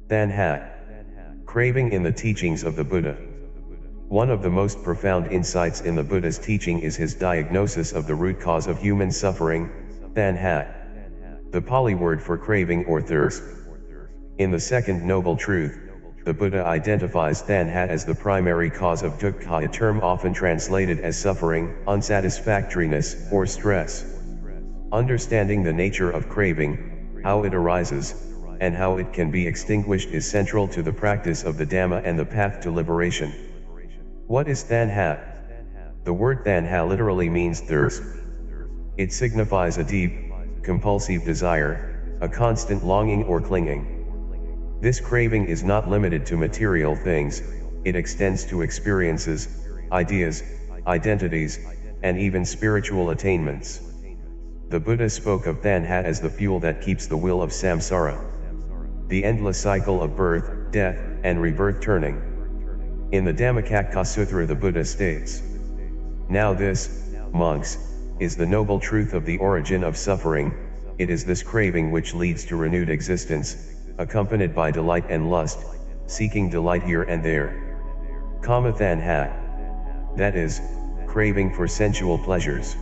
Taṇhā. Craving in the teachings of the Buddha. One of the most profound insights in the Buddha's teaching is his diagnosis of the root cause of human suffering, Taṇhā. The Pali word for craving or thirst. In the second noble truth, the Buddha identifies Taṇhā as the primary cause of dukkha, a term often translated as suffering, unsatisfactoriness, or stress. Understanding the nature of craving, how it arises, and how it can be extinguished is central to the practice of the Dhamma and the path to liberation. What is Taṇhā? The word Taṇhā literally means thirst. It signifies a deep, compulsive desire, a constant longing or clinging. This craving is not limited to material things, it extends to experiences, ideas, identities, and even spiritual attainments. The Buddha spoke of Taṇhā as the fuel that keeps the wheel of samsara, the endless cycle of birth, death, and rebirth turning. In the Dhammacakka Sutra the Buddha states, "Now this, monks, is the noble truth of the origin of suffering. It is this craving which leads to renewed existence, accompanied by delight and lust, seeking delight here and there. Kama Taṇhā. That is, craving for sensual pleasures.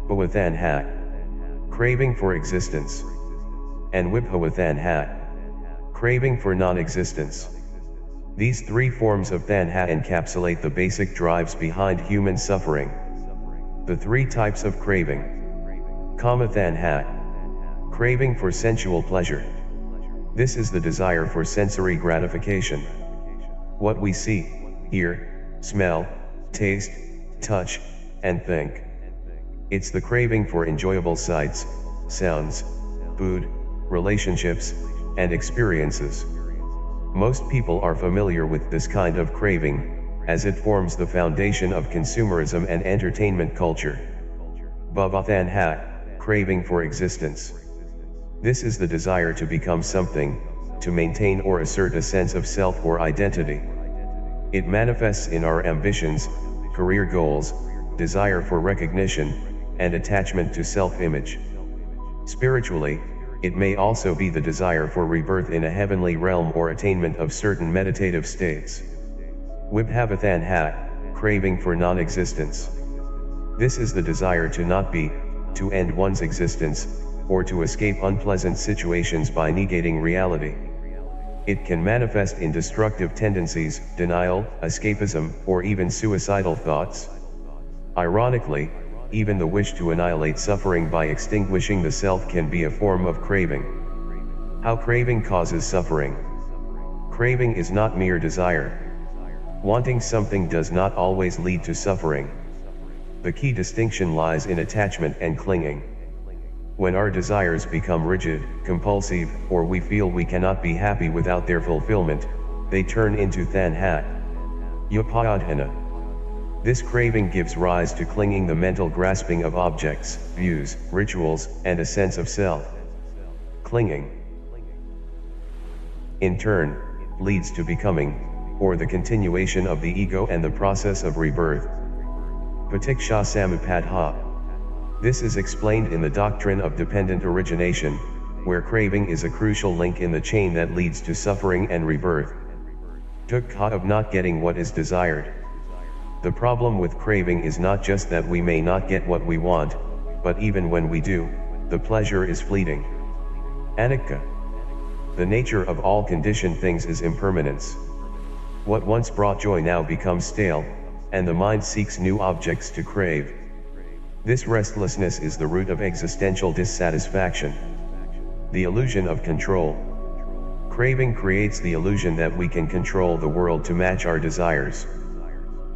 Bhava Taṇhā. Craving for existence. And Vibhava Taṇhā. Craving for non-existence." These three forms of Taṇhā encapsulate the basic drives behind human suffering. The three types of craving. Kama Taṇhā. Craving for sensual pleasure. This is the desire for sensory gratification. What we see, hear, smell, taste, touch, and think. It's the craving for enjoyable sights, sounds, food, relationships, and experiences. Most people are familiar with this kind of craving, as it forms the foundation of consumerism and entertainment culture. Bhava Taṇhā, craving for existence. This is the desire to become something, to maintain or assert a sense of self or identity. It manifests in our ambitions, career goals, desire for recognition, and attachment to self-image. Spiritually, it may also be the desire for rebirth in a heavenly realm or attainment of certain meditative states. Vibhava Taṇhā, craving for non-existence. This is the desire to not be, to end one's existence, or to escape unpleasant situations by negating reality. It can manifest in destructive tendencies, denial, escapism, or even suicidal thoughts. Ironically, even the wish to annihilate suffering by extinguishing the self can be a form of craving. How craving causes suffering. Craving is not mere desire. Wanting something does not always lead to suffering. The key distinction lies in attachment and clinging. When our desires become rigid, compulsive, or we feel we cannot be happy without their fulfillment, they turn into Taṇhā. Upadana. This craving gives rise to clinging, the mental grasping of objects, views, rituals, and a sense of self. Clinging, in turn, leads to becoming, or the continuation of the ego and the process of rebirth. Patiksha Samuppadha. This is explained in the doctrine of dependent origination, where craving is a crucial link in the chain that leads to suffering and rebirth. Dukkha of not getting what is desired. The problem with craving is not just that we may not get what we want, but even when we do, the pleasure is fleeting. Anicca. The nature of all conditioned things is impermanence. What once brought joy now becomes stale, and the mind seeks new objects to crave. This restlessness is the root of existential dissatisfaction. The illusion of control. Craving creates the illusion that we can control the world to match our desires.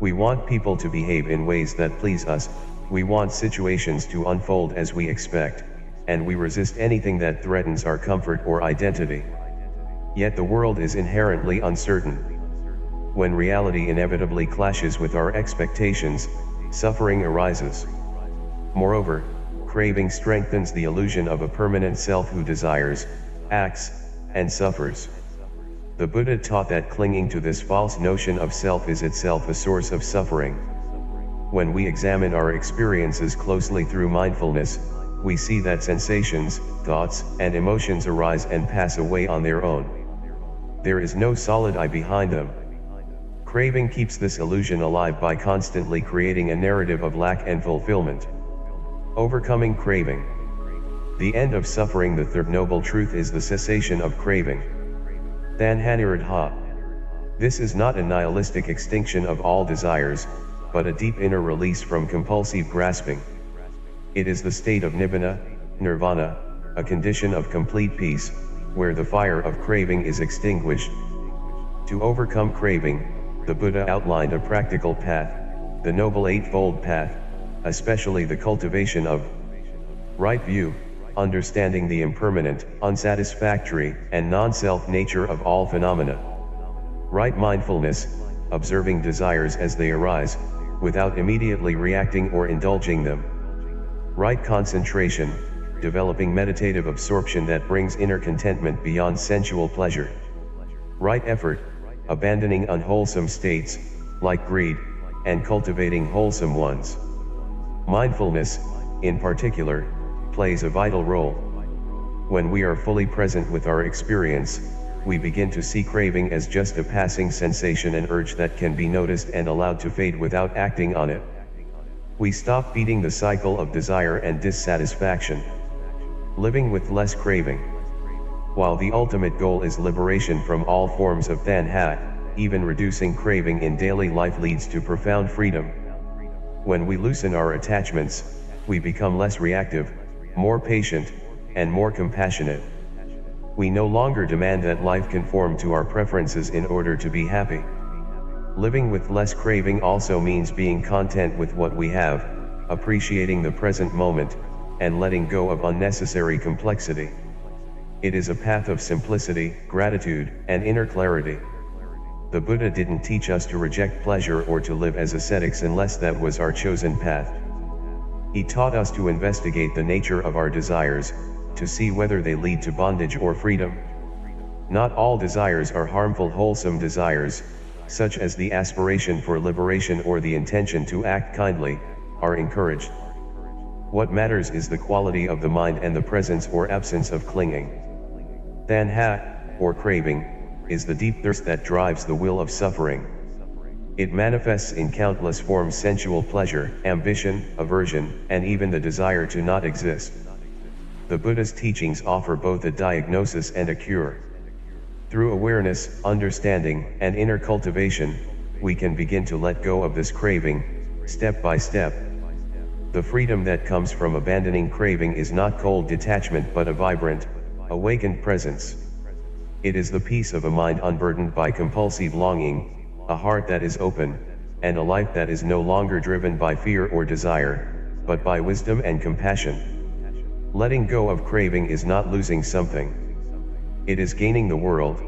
We want people to behave in ways that please us, we want situations to unfold as we expect, and we resist anything that threatens our comfort or identity. Yet the world is inherently uncertain. When reality inevitably clashes with our expectations, suffering arises. Moreover, craving strengthens the illusion of a permanent self who desires, acts, and suffers. The Buddha taught that clinging to this false notion of self is itself a source of suffering. When we examine our experiences closely through mindfulness, we see that sensations, thoughts, and emotions arise and pass away on their own. There is no solid I behind them. Craving keeps this illusion alive by constantly creating a narrative of lack and fulfillment. Overcoming craving. The end of suffering. The third noble truth is the cessation of craving. Taṇhā. This is not a nihilistic extinction of all desires, but a deep inner release from compulsive grasping. It is the state of nibbana, nirvana, a condition of complete peace, where the fire of craving is extinguished. To overcome craving, the Buddha outlined a practical path, the Noble Eightfold Path, especially the cultivation of right view, understanding the impermanent, unsatisfactory, and non-self nature of all phenomena. Right mindfulness, observing desires as they arise, without immediately reacting or indulging them. Right concentration, developing meditative absorption that brings inner contentment beyond sensual pleasure. Right effort, abandoning unwholesome states, like greed, and cultivating wholesome ones. Mindfulness, in particular, plays a vital role. When we are fully present with our experience, we begin to see craving as just a passing sensation and urge that can be noticed and allowed to fade without acting on it. We stop feeding the cycle of desire and dissatisfaction. Living with less craving. While the ultimate goal is liberation from all forms of Taṇhā, even reducing craving in daily life leads to profound freedom. When we loosen our attachments, we become less reactive, more patient, and more compassionate. We no longer demand that life conform to our preferences in order to be happy. Living with less craving also means being content with what we have, appreciating the present moment, and letting go of unnecessary complexity. It is a path of simplicity, gratitude, and inner clarity. The Buddha didn't teach us to reject pleasure or to live as ascetics unless that was our chosen path. He taught us to investigate the nature of our desires, to see whether they lead to bondage or freedom. Not all desires are harmful. Wholesome desires, such as the aspiration for liberation or the intention to act kindly, are encouraged. What matters is the quality of the mind and the presence or absence of clinging. Tanha, or craving, is the deep thirst that drives the will of suffering. It manifests in countless forms: sensual pleasure, ambition, aversion, and even the desire to not exist. The Buddha's teachings offer both a diagnosis and a cure. Through awareness, understanding, and inner cultivation, we can begin to let go of this craving, step by step. The freedom that comes from abandoning craving is not cold detachment but a vibrant, awakened presence. It is the peace of a mind unburdened by compulsive longing, a heart that is open, and a life that is no longer driven by fear or desire, but by wisdom and compassion. Letting go of craving is not losing something. It is gaining the world,